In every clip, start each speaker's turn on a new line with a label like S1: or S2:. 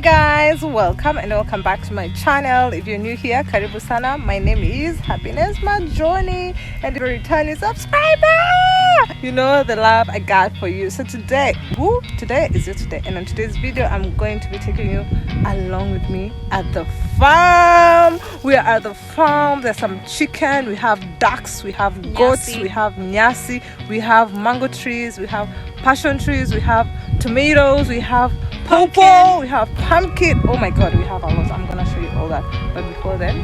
S1: Guys, welcome back to my channel. If you're new here, karibu sana. My name is Happinessmajoni, and if you're a returning subscriber, you know the love I got for you. So today is your today, and on today's video I'm going to be taking you along with me at the farm. We are at the farm. There's some chicken, we have ducks, we have goats, we have nyasi, we have mango trees, we have passion trees, we have tomatoes, we have pawpaw, we have pumpkin. Oh my god, we have a lot. I'm gonna show you all that, but before then,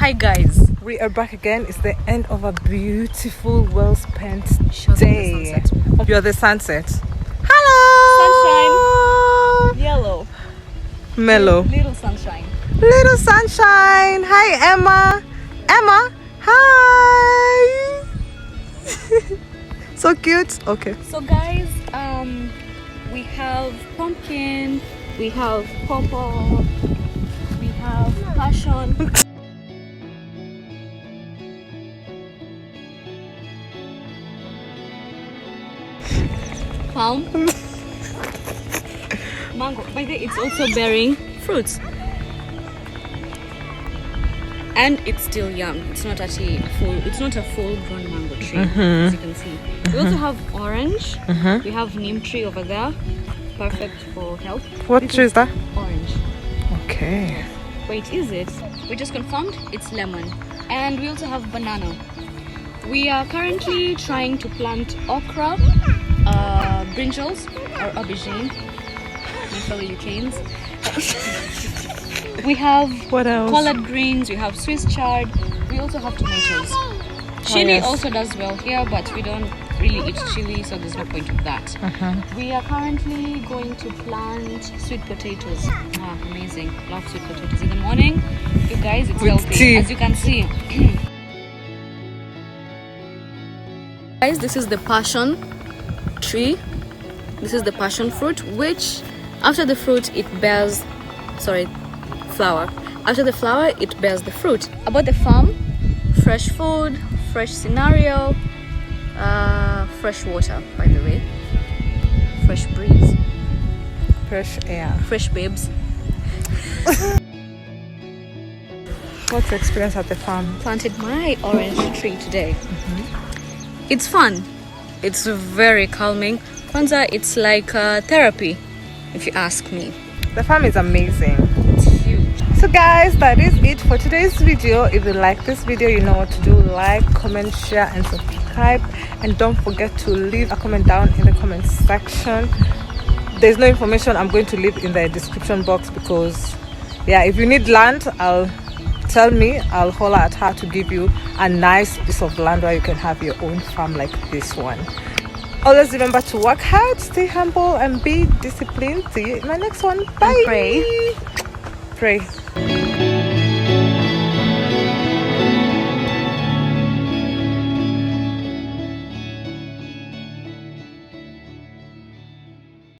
S2: Hi guys.
S1: We are back again. It's the end of a beautiful, well-spent day. You're the sunset. Hello!
S2: Sunshine. Yellow.
S1: Mellow.
S2: Little sunshine.
S1: Little sunshine. Hi, Emma. Emma, hi. So cute. Okay.
S2: So guys, we have pumpkin, we have pawpaw, we have passion. Palm. Mango. By the way, it's also bearing fruits. And it's still young. It's not actually a full grown mango tree, as you can see. We also have orange. We have neem tree over there. Perfect for health.
S1: What tree is that?
S2: Orange.
S1: Okay.
S2: Wait, is it? We just confirmed it's lemon. And we also have banana. We are currently trying to plant okra, brinjals, or aubergine, my fellow UKians. We have
S1: What else?
S2: collard greens, we have Swiss chard, we also have tomatoes. Chili also does well here, but we don't really eat chili, so there's no point of that. We are currently going to plant sweet potatoes. Wow, amazing. Love sweet potatoes in the morning. You guys, it's
S1: With
S2: healthy,
S1: tea.
S2: as you can see. Guys, this is the passion tree. This is the passion fruit, which after the fruit it bears, flower. After the flower it bears the fruit. About the farm, fresh food, fresh scenario, fresh water, by the way, fresh breeze,
S1: Fresh air.
S2: fresh babes.
S1: What's the experience at the farm?
S2: Planted my orange tree today. It's fun. It's very calming. Kwanzaa, it's like therapy, if you ask me.
S1: The farm is amazing.
S2: It's huge.
S1: So guys, that is it for today's video. If you like this video, you know what to do. Like, comment, share and subscribe, and don't forget to leave a comment down in the comment section. There's no information I'm going to leave in the description box, because yeah, if you need land, tell me, I'll holler at her to give you a nice piece of land where you can have your own farm like this one. Always remember to work hard, stay humble and be disciplined. See you in my next one. Bye.
S2: And pray.
S1: Pray.